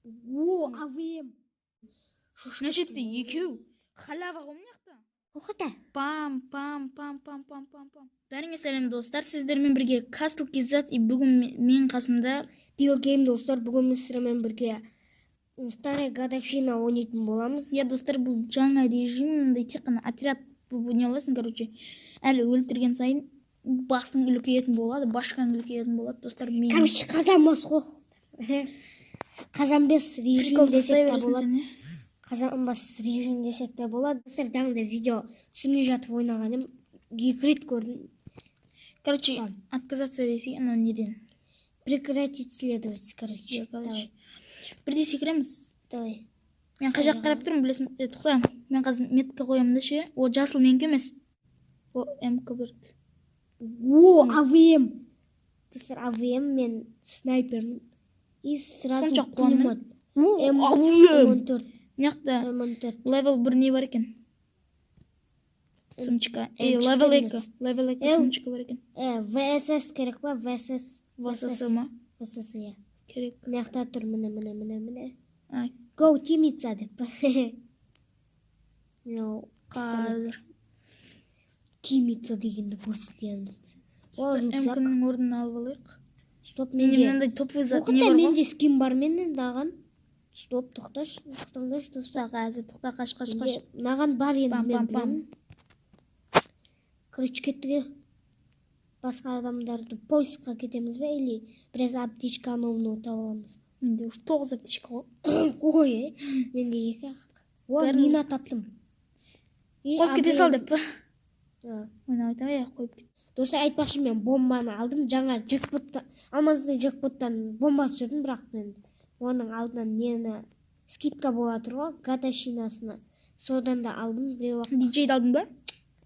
О, авем. Нешетті екеу. Халава ғой мынақта. Оқыта. Пам. Бәріңе сәлем достар, сіздермен бірге Castle Kizat и бүгін мен қасымда Bill Game достар, бүгін біз сіздермен бірге старая годовщина ойнайтын боламыз. Я достар, бұл жаңа режим, мындай тек қана отряд болып ойнай аласың, короче. Әлі өлтірген сайын басың үлкейетін болады, башкаң үлкейетін болады, достар. Короче, қазанбас қой. Қазанбас режим десек те болады. Қазанбас режим десек те болады. Достар, жаңында видео түсірмей жатып ойнағаным, 2 рет көрдім. Короче, отказаться десей, анау неден? Прекратить следовать, короче. Бірде секіреміз. Давай. Мен қай жақ қарап тұрмын, білесің, тоқта. Мен қазір метка қоямын да ше. О, жасыл менікі емес. О, МК бірді. О, АВМ. Достар, АВМ мен снайпермін. И сразу пулемет. М14. Мынақты левел 1 не бар екен? Сумчика. Левел 2 сумчика бар екен. ВСС керек па? ВСС ма? ВСС, я. Керек. Мынақта тұр, міне. Go тимица деп. Қазір. Тимица дегенді көрсетемін. МК-нің орнын алып алайық. Стоп, менде мынандай топовый зат не бар ғой? Менде скин бар менен даған. Стоп, тоқташ. Тоқта қазір, тоқта қаш. Маған бар енді мен білемін. Короче, кеттіге. Басқа адамдарды поискқа кетеміз бе, или біраз аптечка новыны ұтап аламыз? Менде уж 9 аптечка ғой. Қой, менде 2 ақ. О, мина таптым. Қойып кете сал деп па? Ойнап айтам, қойып кет. Достар, айтпақшы, мен бомбаны алдым. Жаңа алмаздың джекпоттан бомба түсірдім, бірақ мен оның алдынан нені скидка бола тұр ғой, годовщинасына. Содан да алдым. Диджейді алдың ба?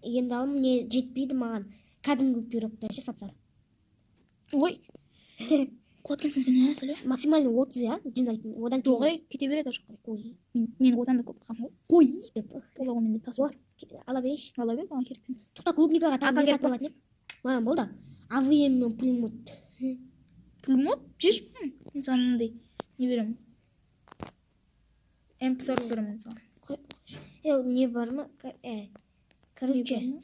Енді алдым, не жетпейді маған. Кәдімгі пирогта сапсар. Ой. Қуатлансың сен әсілі? Максимальный 30, я? Жинайтын. Одан жоғай, кете береді жаққа. Қой. Мен одан да көп қам ғой. Қой деп. Тола ғой менде тас бар. Ала берейші. Ала бер, маған керек емес. Тоқта клубникаға тағы сатып алатын ем. Маған болды. АВМ мен пулемет. Пулемет? Жеш мен саған мындай не беремін. М40 беремін саған. Не бар ма? Короче.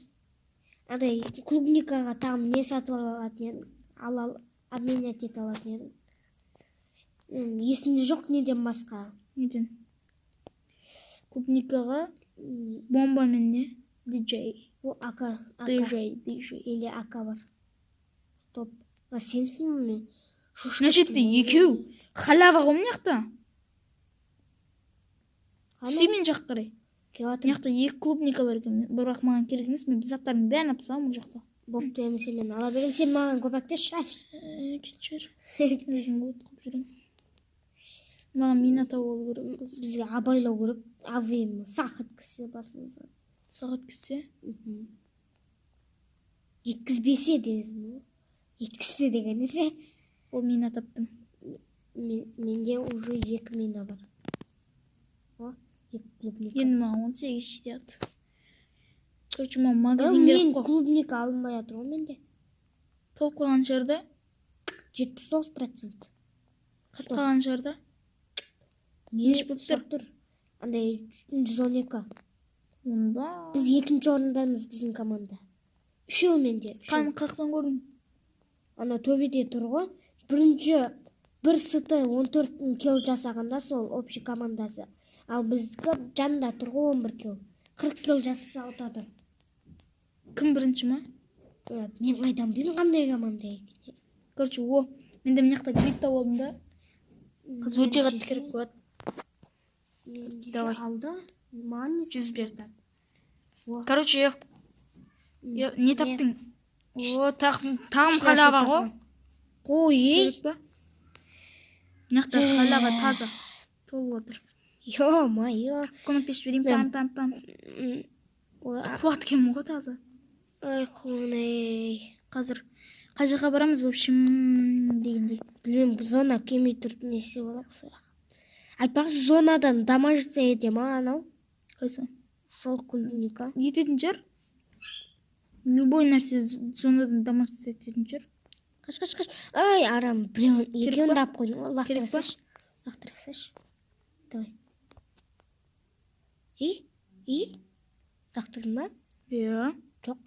Адай клубникаға тағым не сатып алатын едім. Обменять ете алатын едім. Есімде жоқ неден басқа. Неден? Клубникаға бомба мен не? Диджей. О, ака. Диджей. Или ака бар. Стоп. Сенсің ме? Нешетті екеу. Халава ғой мынақта. Сүймен жақ қарай. Мынақта 2 клубника бар екен. Бірақ маған керек емес, мен заттардың бәрін алып саламын бұл жақта. Бопты емесе мен ала берем, сен маған көмектес шаш. Кетшір. Өзім от қып жүрем. Маған мина тауып алу керек. Бізге абайлау керек. АВМ сақыт кісе басымызға. Сағат кісе? Еткізбесе дезім. Еткізсе деген есе. Ол мина таптым. Менде уже 2 мина бар. Енді маған 18 жетеді. Короче, маған магазин керек қой. Мен клубника алынбай атыр ғой менде. Толып қалған жерді? 79%. Қатып қалған жерді? Неш болып тұр? Андай 112. Онда? Біз 2-ші орындамыз біздің команда. 3 менде. Қақтан көрдің? Ана төбеде тұр ғой. Бірінші бір сыты 14 килл жасағанда сол общий командасы. Ал біздікі жанында тұр ғой 11 килл. 40 килл жасаса ұтады. Кім бірінші ма? Мен қайдан білдім қандай команда екен. Короче, менде мынақта крипто болдым да. Қыз өте қатты керек болады. Давай. Алды. Маған 100 берді. Короче, не таптың? Тағым халава ғой. Қой. Керек ба? Мынақта халава таза. Толып отыр. Ё-майо. Көмектесіп жіберейін. Пам. Қуат кем ғой таза. Ай, қонай. Қазір қай жаққа барамыз, в общем, дегендей. Білмеймін, зона кемей тұрып несе болақ сұрақ. Айтпақшы, зонадан дамаж етсе ете ма анау? Қайсы? Сол клубника. Ететін жер? Любой нәрсе зонадан дамаж ететін жер. Қаш. Ай, арам, екеуін дап қойдың. Лақтырасаш. Давай. Жақтырдың ба? Иә. Жоқ.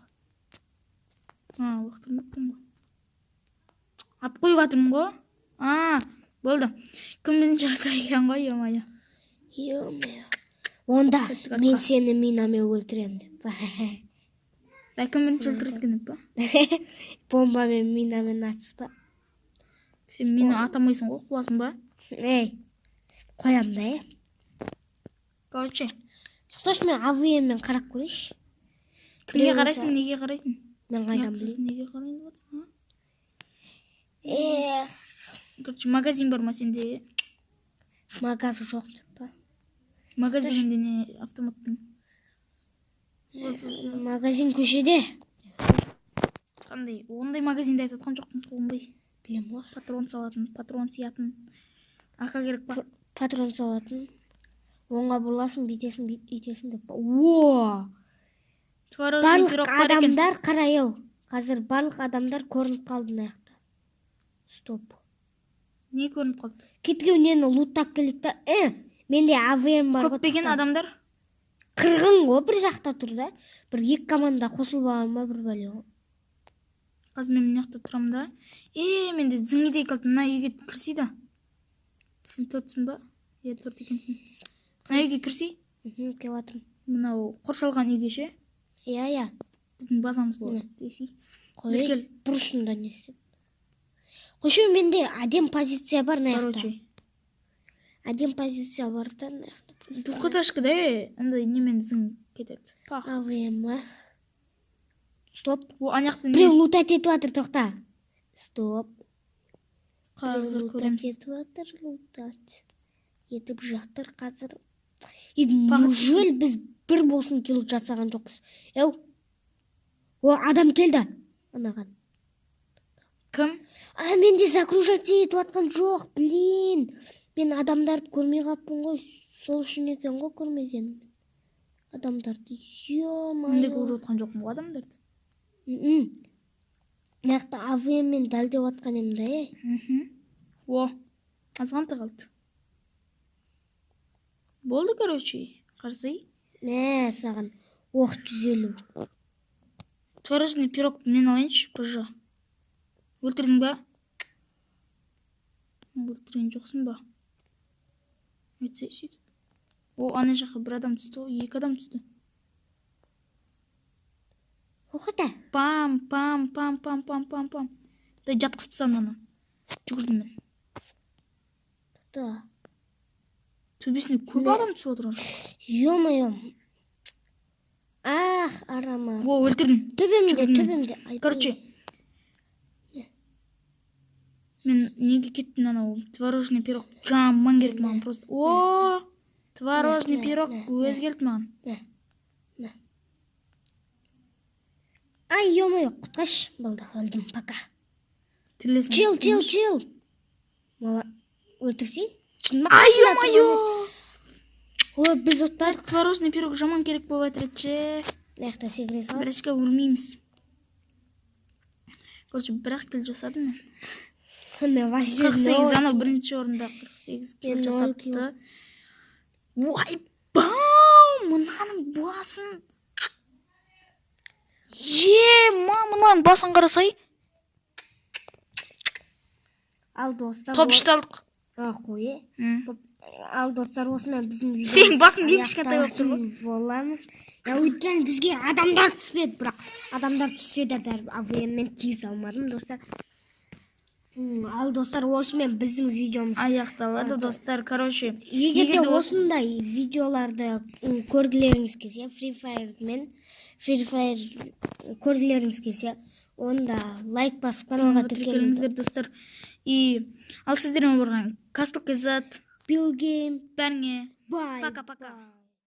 Лақтырмаппын ғой. Ап қойып жатырмын ғой. Болды. Кім бірінші алса екен ғой, е-мое. Е-мое. Онда мен сені минамен өлтіремін деп. Кім бірінші өлтіреді деп па? Бомбамен минамен атыспа. Сен мені атамайсың ғой, қуасың ба? Қоям да, Короче. Тоқташы, мен АВМ-мен қарап көрейінші. Кімге қарайсың, неге қарайсың? Мен қайдан білейін. Неге қарайын деп отырсың, Короче, магазин бар ма сенде? Магазы жоқ деп па? Магазинде не автоматтың? Магазин көшеде. Қандай? Ондай магазинде айтып жатқан жоқпын, қуғынбай. Білем ғой. Патрон салатын, патрон сиятын. Ақа керек па? Патрон салатын. Оңға бұрыласың, бүйтесің деп па. О! Барлық адамдар қарайау. Қазір барлық адамдар көрініп қалды наяқта. Стоп. Не көрініп қалды? Кетке өнені луттап келік та. Менде АВМ бар. Көппеген адамдар? Қырғын ғой, бір жақта тұр да. Бір екі команда қосылбаған ма бір бәле ғой. Қазір мен мына жақта тұрамын да. Менде зіңгедей қалды. Мына үйге кірсейді. Сен төртсің ба? Төрт екенсің. Мына үйге кірсей? Келіп жатырмын. Мынау қоршалған үйге ше? Иә. Біздің базамыз болады. Қой, бұрышында несі. Қойшы, менде әдем позиция бар наяқта. Әдем позиция бар да наяқта. Тұқыташқы да, андай немен зың кетеді. АВМ. Стоп. Аяқты не? Біреу лутат етіп жатыр, тоқта. Стоп. Қазір көреміз. Лутат етіп жатыр қазір. Неужели біз бір болсын келіп жасаған жоқпыз? Адам келді. Анаған. Кім? Менде закружаться етіп жатқан жоқ, блин. Мен адамдарды көрмей қаппын ғой. Сол үшін екен ғой көрмеген. Адамдарды. Менде көріп жатқан жоқпын ғой адамдарды. Маяқта АВМ-мен дәлдеп жатқан ем да, азғанта қалды. Болды, короче. Қарсай. Саған. 150. Творожный пирог мен алайыншы, пожа. Өлтірдің ба? Өлтірген жоқсың ба? Өйтсе сөйт. Ана жаққа бір адам түсті, 2 адам түсті. Оқыта. Пам. Дай жатқызып тастадым ана. Жүгірдім мен. Да. Төбесіне көп адам түсіп отыр. Ё-моё. Арама. Өлтірдім. Төбемде. Короче. Мен неге кеттім анау творожный пирог жаман керек маған просто. Творожный пирог өз келді маған. Ё-моё, құтқаш. Болды, өлдім, пока. Чил. Мала, өлтірсей? Ё-моё! Біз отпадық. Творожный пирог жаман керек болып жатыр. Наяқта секіре сал. Бірашқа өлмейміз. Короче, бірақ кіл жасадым мен. 48, анау бірінші орында 48 кіл жасапты. Мынаның басын. Мынаның басын қарасай. Ал достар. Топ ішталдық. Қойы. Ал достар, осымен біздің видео. Сен басың ең кішкентай болып тұр ғой. Боламыз. Өйткені бізге адамдар түспеді, бірақ адамдар түссе де бәрі АВМ-мен тиіс алмадым, достар. Ал достар, осымен біздің видеомыз аяқталады, достар. Короче, егер де осындай видеоларды көргілеріңіз келсе, Free Fire көргілеріңіз келсе, онда лайк басып каналға тіркеліңіздер, достар. Ал сіздермен болған Кастық Кизат, Билгейм, бәріңе бай. Пока-пока.